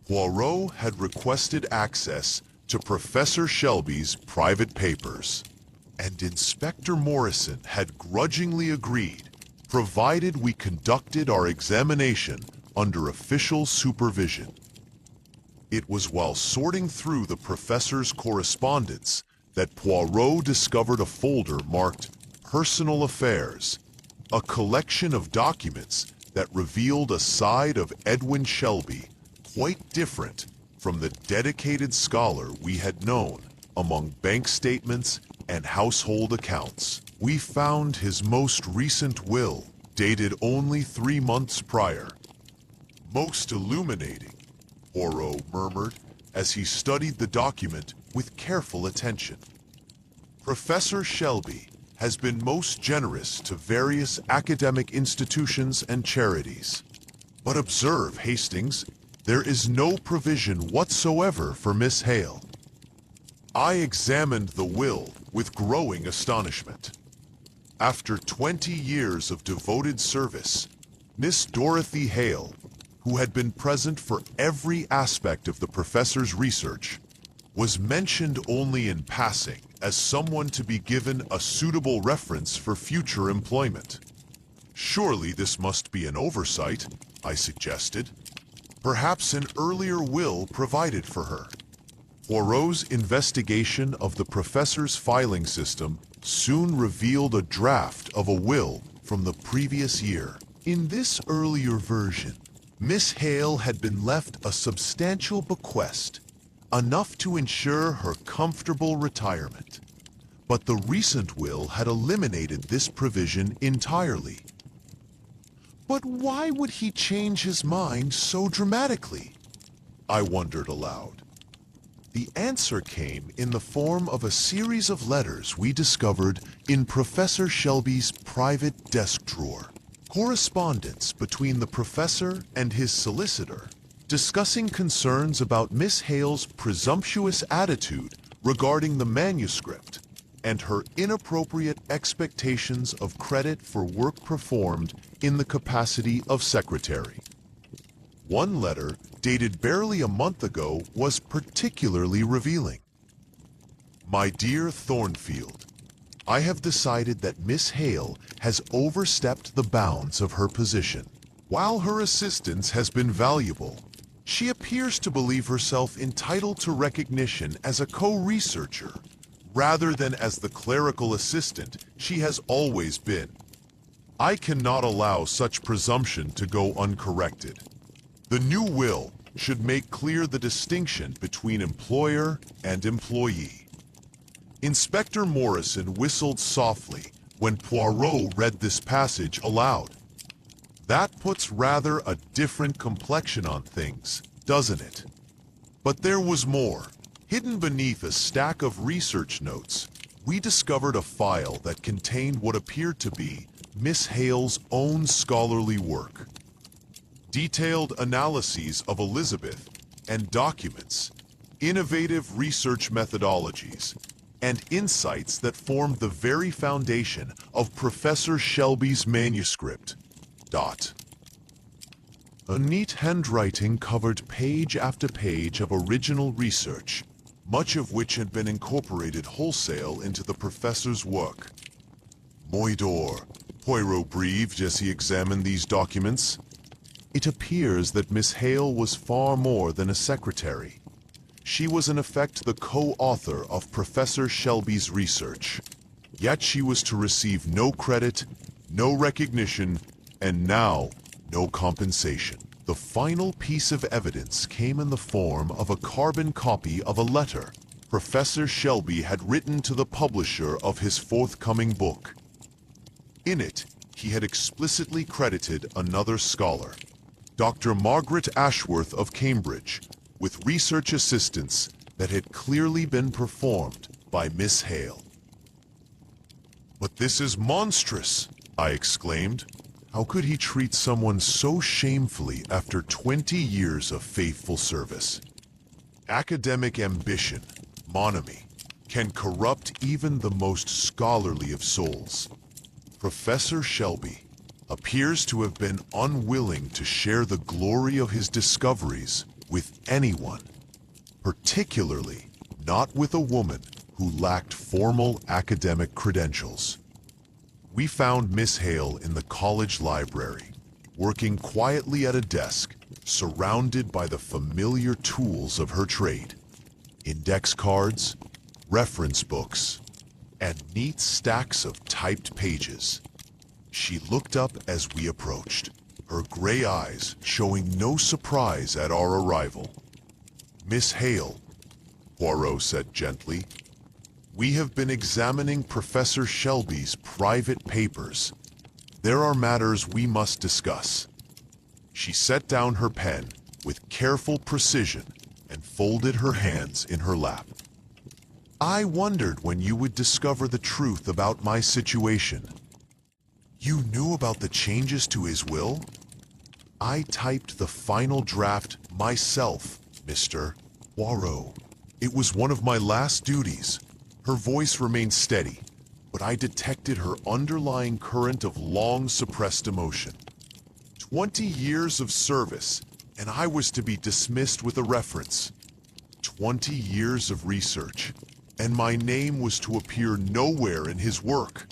Poirot had requested access to Professor Shelby's private papers, and Inspector Morrison had grudgingly agreed, provided we conducted our examination under official supervision. It was while sorting through the professor's correspondence that Poirot discovered a folder marked Personal Affairs, a collection of documents that revealed a side of Edwin Shelby quite different from the dedicated scholar we had known among bank statements and household accounts. We found his most recent will, dated only 3 months prior. Most illuminating, Poirot murmured as he studied the document with careful attention. Professor Shelby has been most generous to various academic institutions and charities. But observe, Hastings, there is no provision whatsoever for Miss Hale. I examined the will with growing astonishment. After 20 years of devoted service, Miss Dorothy Hale, who had been present for every aspect of the professor's research, was mentioned only in passing as someone to be given a suitable reference for future employment. Surely this must be an oversight, I suggested. Perhaps an earlier will provided for her. Poirot's investigation of the professor's filing system soon revealed a draft of a will from the previous year. In this earlier version, Miss Hale had been left a substantial bequest, enough to ensure her comfortable retirement. But the recent will had eliminated this provision entirely. But why would he change his mind so dramatically? I wondered aloud. The answer came in the form of a series of letters we discovered in Professor Shelby's private desk drawer. Correspondence between the professor and his solicitor, discussing concerns about Miss Hale's presumptuous attitude regarding the manuscript and her inappropriate expectations of credit for work performed in the capacity of secretary. One letter, dated barely a month ago, was particularly revealing. My dear Thornfield, I have decided that Miss Hale has overstepped the bounds of her position. While her assistance has been valuable, she appears to believe herself entitled to recognition as a co-researcher, rather than as the clerical assistant she has always been. I cannot allow such presumption to go uncorrected. The new will should make clear the distinction between employer and employee. Inspector Morrison whistled softly when Poirot read this passage aloud. That puts rather a different complexion on things, doesn't it? But there was more. Hidden beneath a stack of research notes, we discovered a file that contained what appeared to be Miss Hale's own scholarly work. Detailed analyses of Elizabeth and documents, innovative research methodologies, and insights that formed the very foundation of Professor Shelby's manuscript. A neat handwriting covered page after page of original research, much of which had been incorporated wholesale into the professor's work. Moidor, Poirot breathed as he examined these documents. It appears that Miss Hale was far more than a secretary. She was in effect the co-author of Professor Shelby's research. Yet she was to receive no credit, no recognition, and now no compensation. The final piece of evidence came in the form of a carbon copy of a letter Professor Shelby had written to the publisher of his forthcoming book. In it, he had explicitly credited another scholar, Dr. Margaret Ashworth of Cambridge, with research assistance that had clearly been performed by Miss Hale. "But this is monstrous!" I exclaimed. How could he treat someone so shamefully after 20 years of faithful service? Academic ambition, monamy, can corrupt even the most scholarly of souls. Professor Shelby appears to have been unwilling to share the glory of his discoveries with anyone, particularly not with a woman who lacked formal academic credentials. We found Miss Hale in the college library, working quietly at a desk, surrounded by the familiar tools of her trade: index cards, reference books, and neat stacks of typed pages. She looked up as we approached, her gray eyes showing no surprise at our arrival. "Miss Hale," Poirot said gently, "we have been examining Professor Shelby's private papers. There are matters we must discuss." She set down her pen with careful precision and folded her hands in her lap. "I wondered when you would discover the truth about my situation. You knew about the changes to his will? I typed the final draft myself, Mr. Poirot. It was one of my last duties." Her voice remained steady, but I detected her underlying current of long-suppressed emotion. 20 years of service, and I was to be dismissed with a reference. 20 years of research, and my name was to appear nowhere in his work.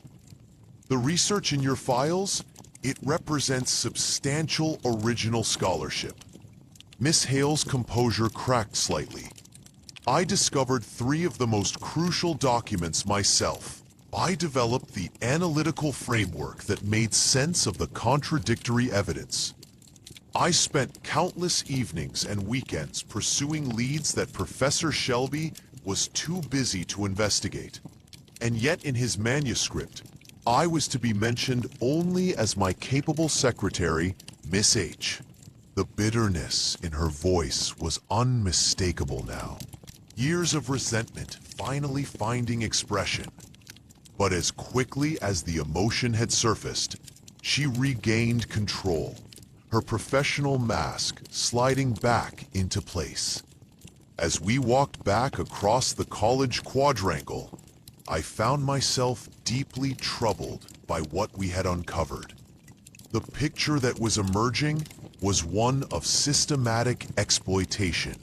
The research in your files, it represents substantial original scholarship. Miss Hale's composure cracked slightly. I discovered 3 of the most crucial documents myself. I developed the analytical framework that made sense of the contradictory evidence. I spent countless evenings and weekends pursuing leads that Professor Shelby was too busy to investigate. And yet in his manuscript, I was to be mentioned only as my capable secretary, Miss H. The bitterness in her voice was unmistakable now. Years of resentment finally finding expression. But as quickly as the emotion had surfaced, she regained control, her professional mask sliding back into place. As we walked back across the college quadrangle, I found myself deeply troubled by what we had uncovered. The picture that was emerging was one of systematic exploitation.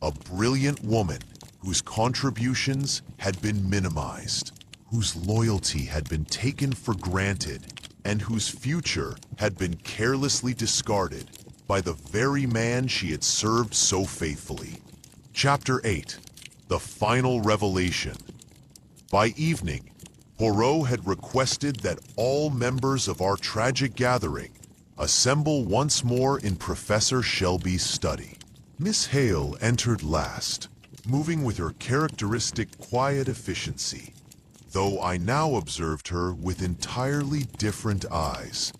A brilliant woman whose contributions had been minimized, whose loyalty had been taken for granted, and whose future had been carelessly discarded by the very man she had served so faithfully. Chapter 8. The Final Revelation. By evening, Poirot had requested that all members of our tragic gathering assemble once more in Professor Shelby's study. Miss Hale entered last, moving with her characteristic quiet efficiency, though I now observed her with entirely different eyes.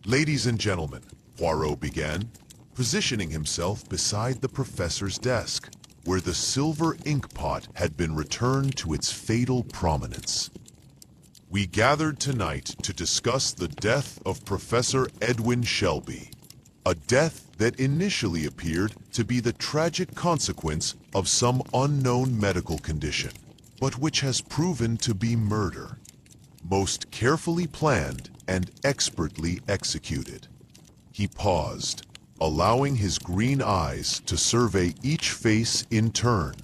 "Ladies and gentlemen," Poirot began, positioning himself beside the professor's desk, where the silver ink pot had been returned to its fatal prominence. We gathered tonight to discuss the death of Professor Edwin Shelby, a death that initially appeared to be the tragic consequence of some unknown medical condition, but which has proven to be murder, most carefully planned and expertly executed. He paused, allowing his green eyes to survey each face in turn.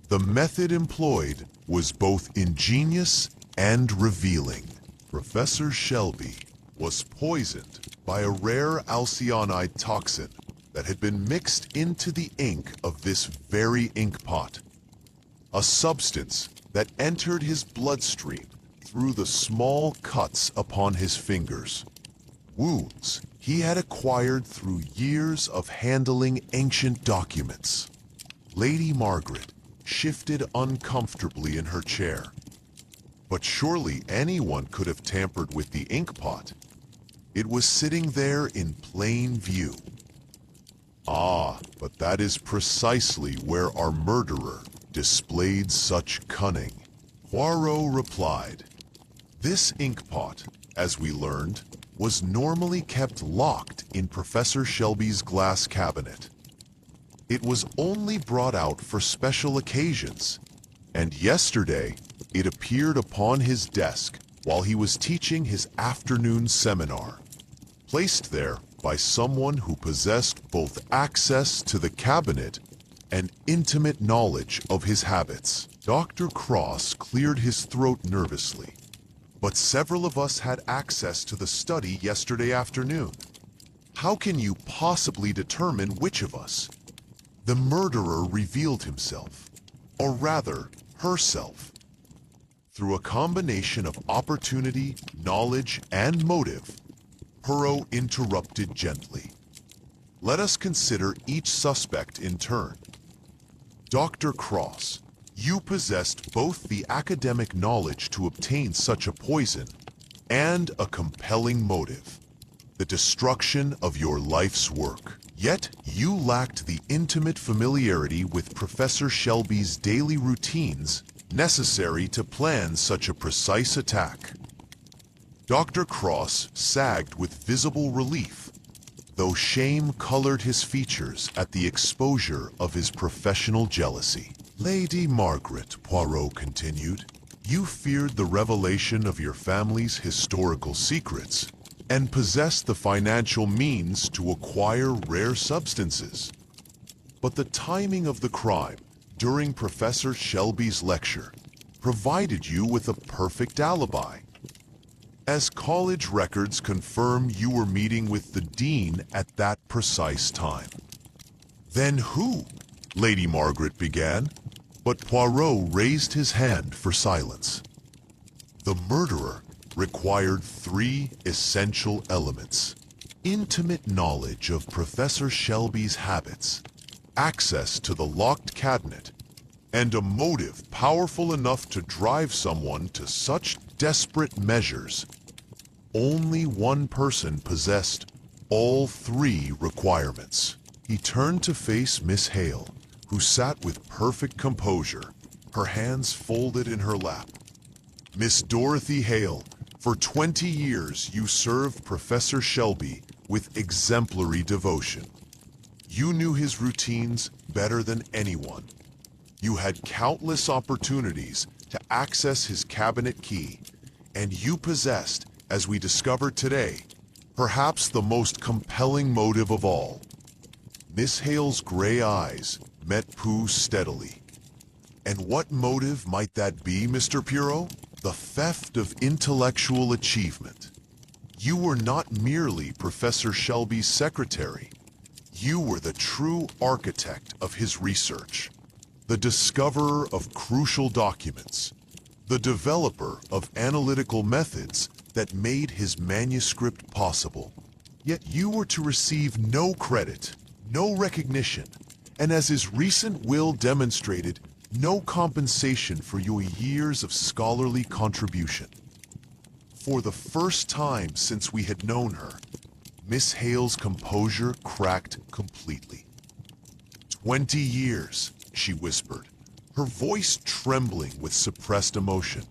The method employed was both ingenious and revealing. Professor Shelby was poisoned by a rare alcyonide toxin that had been mixed into the ink of this very ink pot, a substance that entered his bloodstream through the small cuts upon his fingers, wounds he had acquired through years of handling ancient documents. Lady Margaret shifted uncomfortably in her chair. But surely anyone could have tampered with the ink pot. It was sitting there in plain view. Ah, but that is precisely where our murderer displayed such cunning. Poirot replied. This ink pot, as we learned, was normally kept locked in Professor Shelby's glass cabinet. It was only brought out for special occasions, and yesterday it appeared upon his desk while he was teaching his afternoon seminar, placed there by someone who possessed both access to the cabinet and intimate knowledge of his habits. Dr. Cross cleared his throat nervously. But several of us had access to the study yesterday afternoon. How can you possibly determine which of us? The murderer revealed himself, or rather, herself. Through a combination of opportunity, knowledge, and motive, Poirot interrupted gently. Let us consider each suspect in turn. Dr. Cross, you possessed both the academic knowledge to obtain such a poison and a compelling motive, the destruction of your life's work. Yet you lacked the intimate familiarity with Professor Shelby's daily routines necessary to plan such a precise attack. Dr. Cross sagged with visible relief, though shame colored his features at the exposure of his professional jealousy. Lady Margaret, Poirot continued, you feared the revelation of your family's historical secrets and possessed the financial means to acquire rare substances. But the timing of the crime during Professor Shelby's lecture provided you with a perfect alibi, as college records confirm you were meeting with the dean at that precise time. Then who? Lady Margaret began, but Poirot raised his hand for silence. The murderer required 3 essential elements: intimate knowledge of Professor Shelby's habits, access to the locked cabinet, and a motive powerful enough to drive someone to such desperate measures. Only one person possessed all 3 requirements. He turned to face Miss Hale, who sat with perfect composure, her hands folded in her lap. Miss Dorothy Hale, for 20 years you served Professor Shelby with exemplary devotion. You knew his routines better than anyone. You had countless opportunities to access his cabinet key, and you possessed, as we discovered today, perhaps the most compelling motive of all. Miss Hale's gray eyes met Pooh's steadily. And what motive might that be, Mr. Poirot? The theft of intellectual achievement. You were not merely Professor Shelby's secretary. You were the true architect of his research, the discoverer of crucial documents, the developer of analytical methods that made his manuscript possible. Yet you were to receive no credit, no recognition, and as his recent will demonstrated, no compensation for your years of scholarly contribution. For the first time since we had known her, Miss Hale's composure cracked completely. 20 years, she whispered, her voice trembling with suppressed emotion.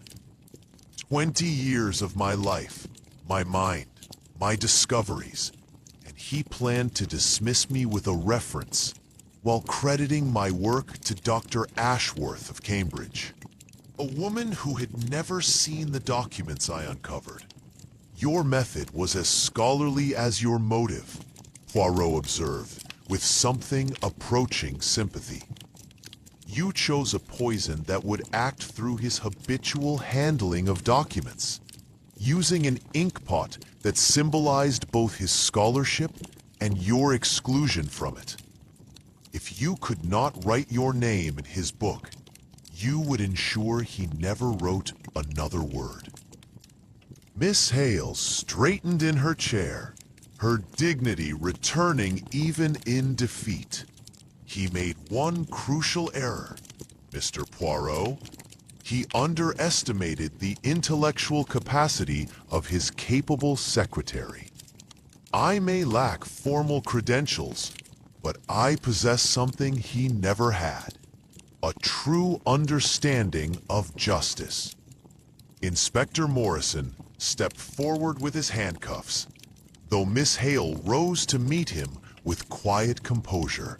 20 years of my life, my mind, my discoveries, and he planned to dismiss me with a reference while crediting my work to Dr. Ashworth of Cambridge, a woman who had never seen the documents I uncovered. Your method was as scholarly as your motive, Poirot observed, with something approaching sympathy. You chose a poison that would act through his habitual handling of documents, using an inkpot that symbolized both his scholarship and your exclusion from it. If you could not write your name in his book, you would ensure he never wrote another word. Miss Hale straightened in her chair, her dignity returning even in defeat. He made one crucial error, Mr. Poirot. He underestimated the intellectual capacity of his capable secretary. I may lack formal credentials, but I possess something he never had, a true understanding of justice. Inspector Morrison stepped forward with his handcuffs, though Miss Hale rose to meet him with quiet composure.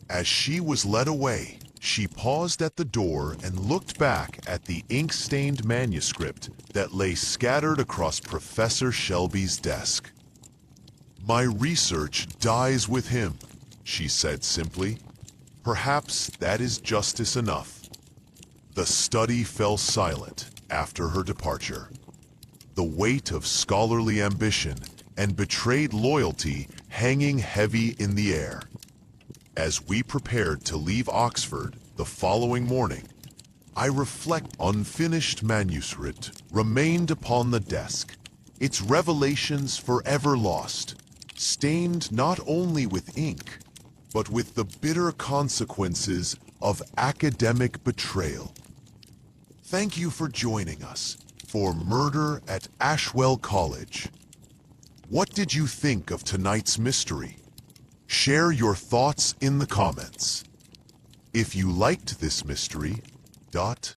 As she was led away, she paused at the door and looked back at the ink-stained manuscript that lay scattered across Professor Shelby's desk. "My research dies with him," she said simply. "Perhaps that is justice enough." The study fell silent after her departure, the weight of scholarly ambition and betrayed loyalty hanging heavy in the air. As we prepared to leave Oxford the following morning, I reflect. Unfinished manuscript remained upon the desk, its revelations forever lost, stained not only with ink, but with the bitter consequences of academic betrayal. Thank you for joining us for Murder at Ashwell College. What did you think of tonight's mystery? Share your thoughts in the comments. If you liked this mystery,